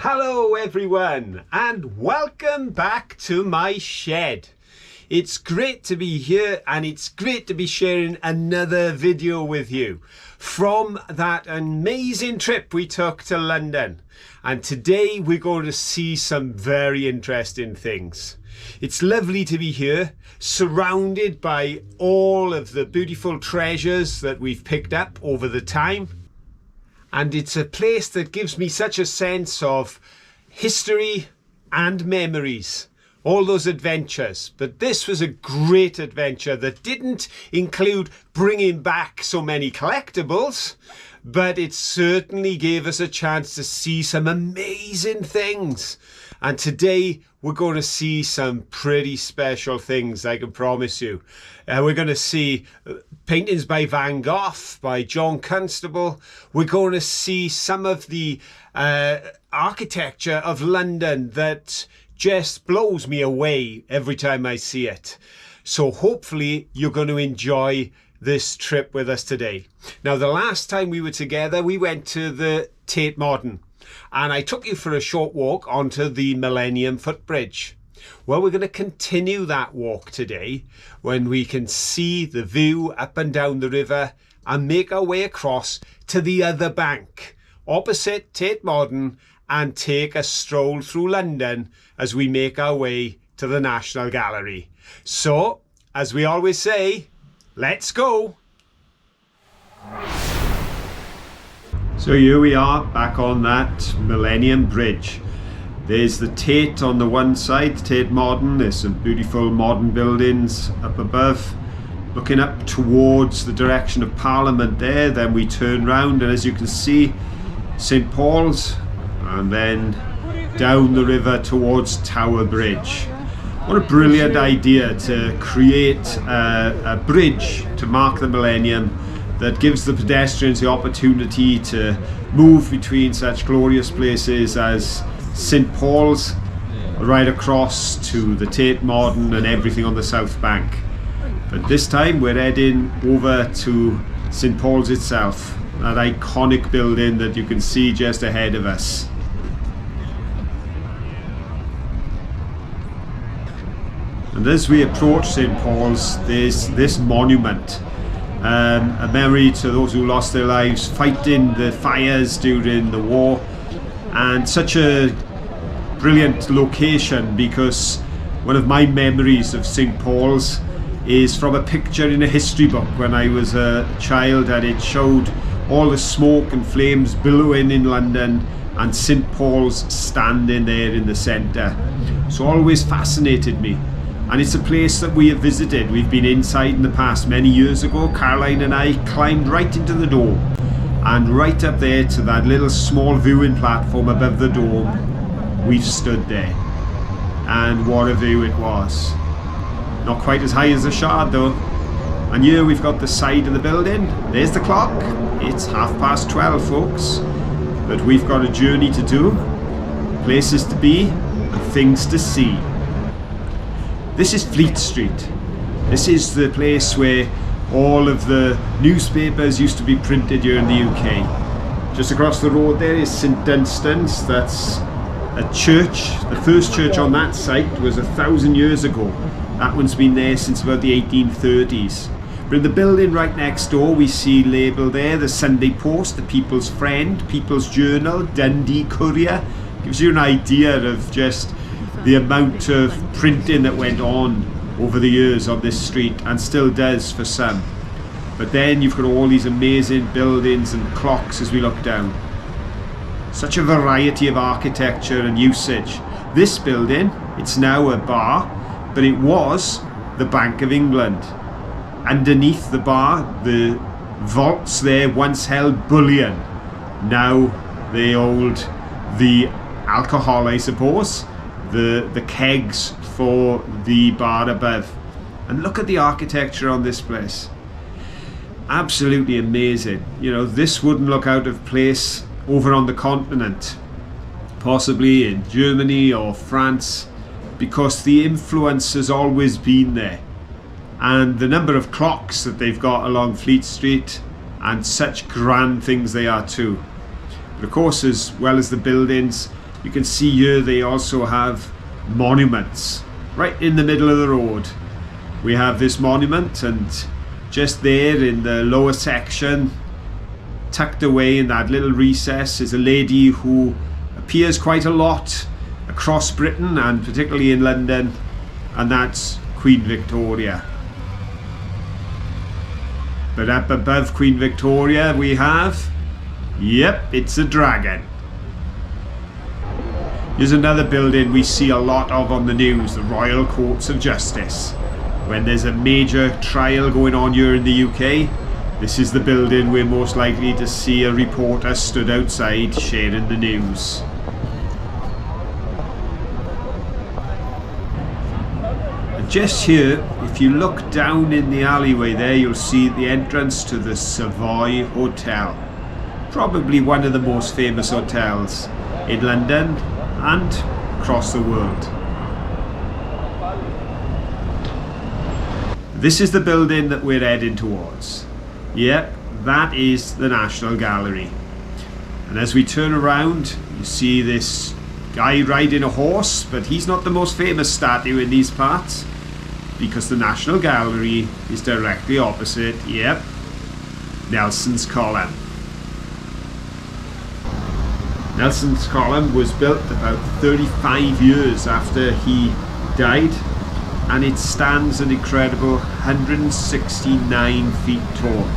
Hello everyone and welcome back to my shed. It's great to be here and it's great to be sharing another video with you from that amazing trip we took to London. And today we're going to see some very interesting things. It's lovely to be here, surrounded by all of the beautiful treasures that we've picked up over the time. And it's a place that gives me such a sense of history and memories, all those adventures. But this was a great adventure that didn't include bringing back so many collectibles, but it certainly gave us a chance to see some amazing things. And today we're going to see some pretty special things, I can promise you. We're going to see paintings by Van Gogh, by John Constable. We're going to see some of the architecture of London that just blows me away every time I see it. So hopefully you're going to enjoy this trip with us today. Now, the last time we were together, we went to the Tate Modern. And I took you for a short walk onto the Millennium Footbridge. Well, we're going to continue that walk today when we can see the view up and down the river and make our way across to the other bank, opposite Tate Modern, and take a stroll through London as we make our way to the National Gallery. So, as we always say, let's go! So here we are back on that Millennium Bridge. There's the Tate on the one side, Tate Modern. There's some beautiful modern buildings up above. Looking up towards the direction of Parliament there, then we turn round and as you can see, St Paul's, and then down the river towards Tower Bridge. What a brilliant idea to create a bridge to mark the millennium that gives the pedestrians the opportunity to move between such glorious places as St Paul's, right across to the Tate Modern and everything on the South Bank. But this time we're heading over to St Paul's itself, that iconic building that you can see just ahead of us. And as we approach St Paul's, there's this monument. A memory to those who lost their lives fighting the fires during the war, and such a brilliant location because one of my memories of St Paul's is from a picture in a history book when I was a child, and it showed all the smoke and flames billowing in London and St Paul's standing there in the centre. So always fascinated me. And it's a place that we have visited. We've been inside in the past. Many years ago, Caroline and I climbed right into the dome, and right up there to that little small viewing platform above the dome, we've stood there. And what a view it was. Not quite as high as the Shard though. And here we've got the side of the building. There's the clock. It's 12:30, folks. But we've got a journey to do, places to be, and things to see. This is Fleet Street. This is the place where all of the newspapers used to be printed here in the UK. Just across the road there is St Dunstan's. That's a church. The first church on that site was 1,000 years ago. That one's been there since about the 1830s. But in the building right next door we see labelled there the Sunday Post, the People's Friend, People's Journal, Dundee Courier. Gives you an idea of just the amount of printing that went on over the years on this street, and still does for some. But then you've got all these amazing buildings and clocks as we look down. Such a variety of architecture and usage. This building, it's now a bar, but it was the Bank of England. Underneath the bar, the vaults there once held bullion. Now they hold the alcohol, I suppose. The kegs for the bar above. And look at the architecture on this place. Absolutely amazing. You know, this wouldn't look out of place over on the continent, possibly in Germany or France, because the influence has always been there. And the number of clocks that they've got along Fleet Street, and such grand things they are too. But of course, as well as the buildings, You can see here they also have monuments right in the middle of the road. We have this monument, and just there in the lower section, tucked away in that little recess, is a lady who appears quite a lot across Britain and particularly in London, and that's Queen Victoria. But up above Queen Victoria we have, yep, it's a dragon. Here's another building we see a lot of on the news, the Royal Courts of Justice. When there's a major trial going on here in the UK, this is the building we're most likely to see a reporter stood outside sharing the news. And just here, if you look down in the alleyway there, you'll see the entrance to the Savoy Hotel. Probably one of the most famous hotels in London and across the world. This is the building that we're heading towards. Yep, that is the National Gallery. And as we turn around, you see this guy riding a horse, but he's not the most famous statue in these parts, because the National Gallery is directly opposite, yep, Nelson's Column. Nelson's Column was built about 35 years after he died, and it stands an incredible 169 feet tall.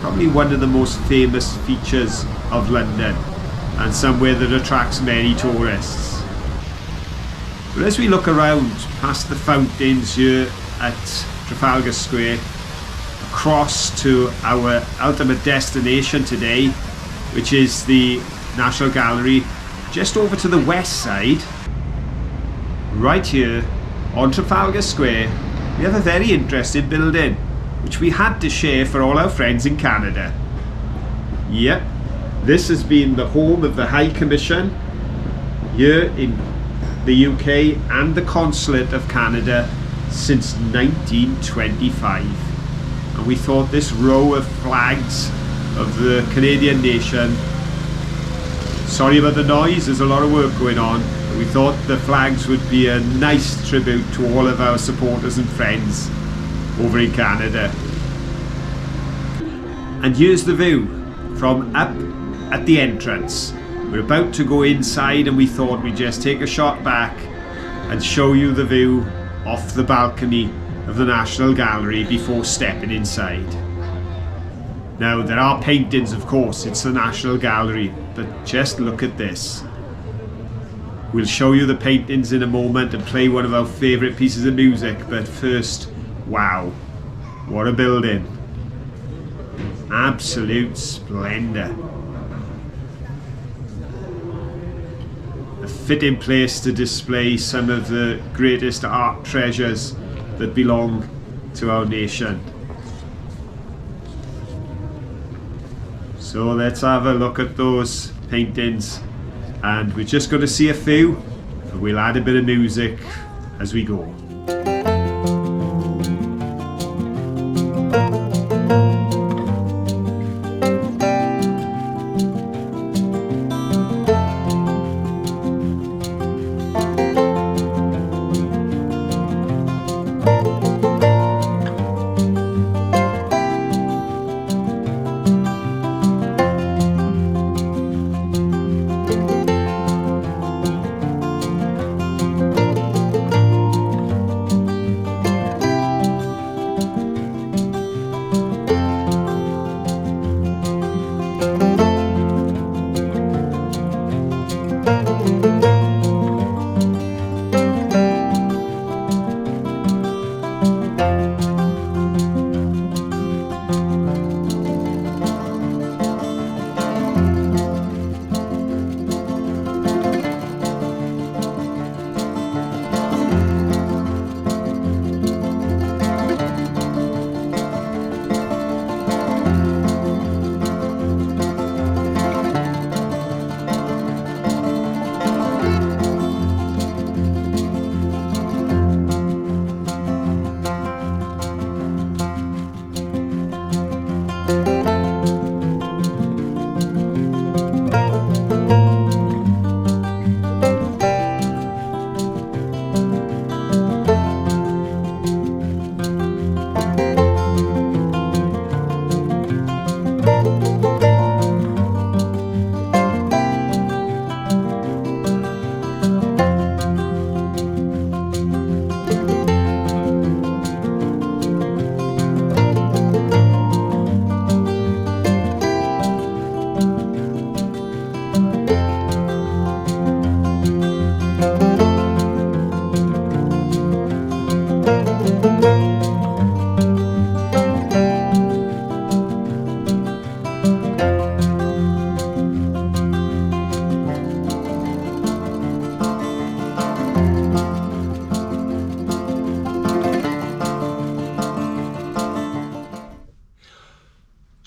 Probably one of the most famous features of London, and somewhere that attracts many tourists. But as we look around past the fountains here at Trafalgar Square, across to our ultimate destination today, which is the National Gallery, just over to the west side, right here on Trafalgar Square, we have a very interesting building which we had to share for all our friends in Canada. Yep, this has been the home of the High Commission here in the UK and the Consulate of Canada since 1925. And we thought this row of flags of the Canadian nation, sorry about the noise, there's a lot of work going on. We thought the flags would be a nice tribute to all of our supporters and friends over in Canada. And here's the view from up at the entrance. We're about to go inside, and we thought we'd just take a shot back and show you the view off the balcony of the National Gallery before stepping inside. Now, there are paintings, of course, it's the National Gallery, but just look at this. We'll show you the paintings in a moment and play one of our favourite pieces of music, but first, wow, what a building. Absolute splendour. A fitting place to display some of the greatest art treasures that belong to our nation. So let's have a look at those paintings, and we're just going to see a few, and we'll add a bit of music as we go.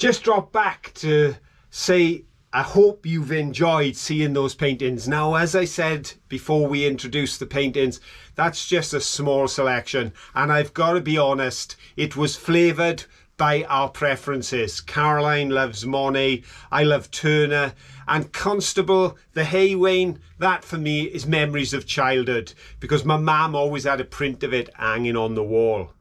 just drop back to say I hope you've enjoyed seeing those paintings. Now, as I said before we introduced the paintings, that's just a small selection, and I've got to be honest, it was flavoured by our preferences. Caroline loves Monet, I love Turner, and Constable, the Haywain, that for me is memories of childhood, because my mum always had a print of it hanging on the wall.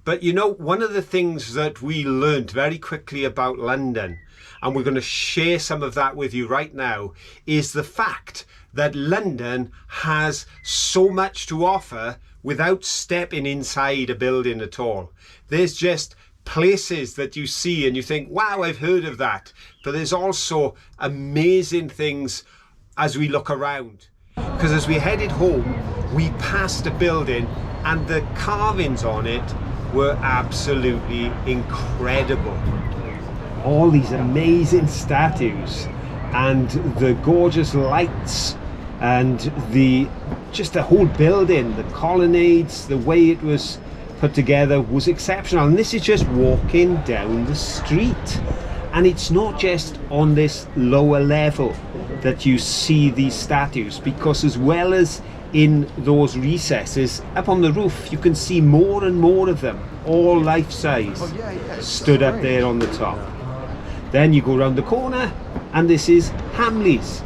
But you know, one of the things that we learned very quickly about London, and we're going to share some of that with you right now, is the fact that London has so much to offer without stepping inside a building at all. There's just places that you see and you think, wow, I've heard of that. But there's also amazing things as we look around. Because as we headed home, we passed a building and the carvings on it were absolutely incredible. All these amazing statues and the gorgeous lights and just the whole building, the colonnades, the way it was put together was exceptional. And this is just walking down the street, and it's not just on this lower level that you see these statues, because as well as in those recesses up on the roof, you can see more and more of them, all life-size, stood up there on the top. Then you go around the corner and this is Hamley's,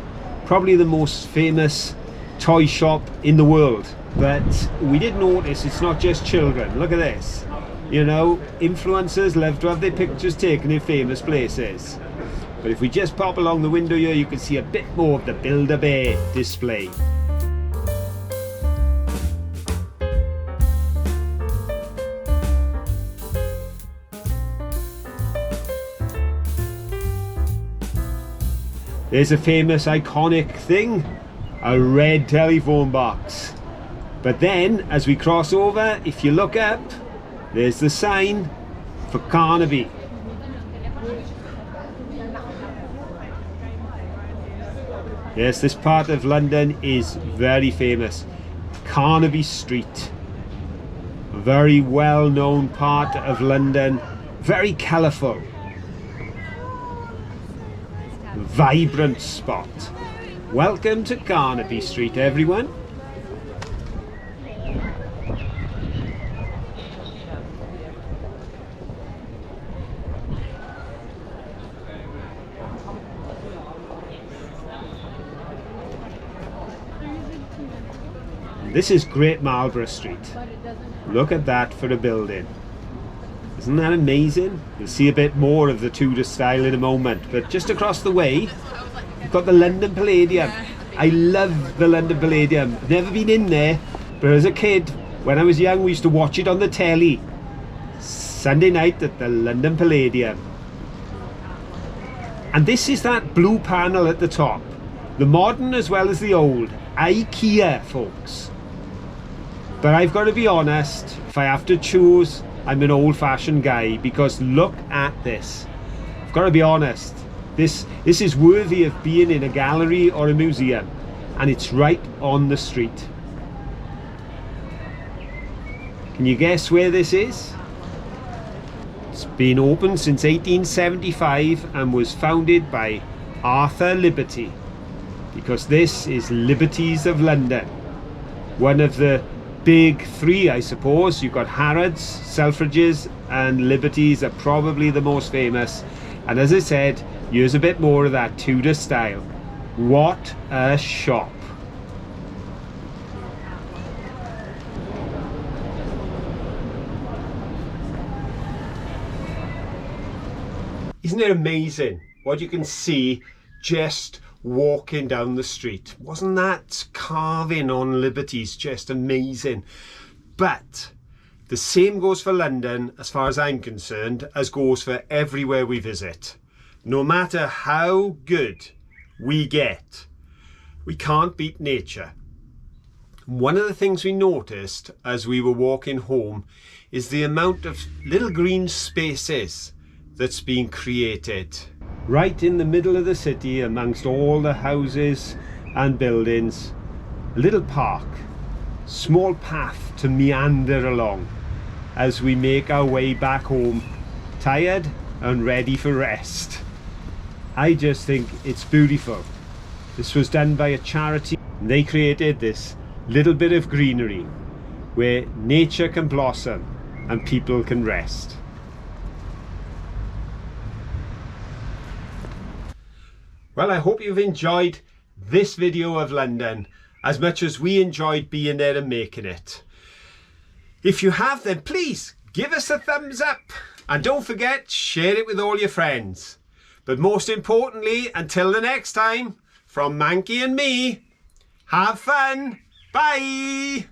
probably the most famous toy shop in the world. But we did notice it's not just children. Look at this. You know, influencers love to have their pictures taken in famous places. But if we just pop along the window here, you can see a bit more of the Build-A-Bear display. There's a famous iconic thing, a red telephone box. But then, as we cross over, if you look up, there's the sign for Carnaby. Yes, this part of London is very famous. Carnaby Street. A very well-known part of London. Very colourful. Vibrant spot. Welcome to Carnaby Street, everyone. This is Great Marlborough Street. Look at that for a building. Isn't that amazing? You'll see a bit more of the Tudor style in a moment, but just across the way, you've got the London Palladium. I love the London Palladium. I've never been in there, but as a kid, when I was young, we used to watch it on the telly. Sunday night at the London Palladium. And this is that blue panel at the top. The modern as well as the old. IKEA, folks. But I've got to be honest, if I have to choose, I'm an old-fashioned guy, because look at this. I've got to be honest, this is worthy of being in a gallery or a museum, and it's right on the street. Can you guess where this is? It's been open since 1875 and was founded by Arthur Liberty, because this is Liberties of London. One of the big three, I suppose. You've got Harrods, Selfridges and Liberties are probably the most famous. And as I said, here's a bit more of that Tudor style. What a shop. Isn't it amazing what you can see just walking down the street? Wasn't that carving on Liberties just amazing? But the same goes for London, as far as I'm concerned, as goes for everywhere we visit. No matter how good we get, we can't beat nature. One of the things we noticed as we were walking home is the amount of little green spaces that's being created. Right in the middle of the city, amongst all the houses and buildings, a little park, small path to meander along as we make our way back home, tired and ready for rest. I just think it's beautiful. This was done by a charity. They created this little bit of greenery where nature can blossom and people can rest. Well, I hope you've enjoyed this video of London as much as we enjoyed being there and making it. If you have, then please give us a thumbs up, and don't forget, share it with all your friends. But most importantly, until the next time, from Manky and me, have fun. Bye.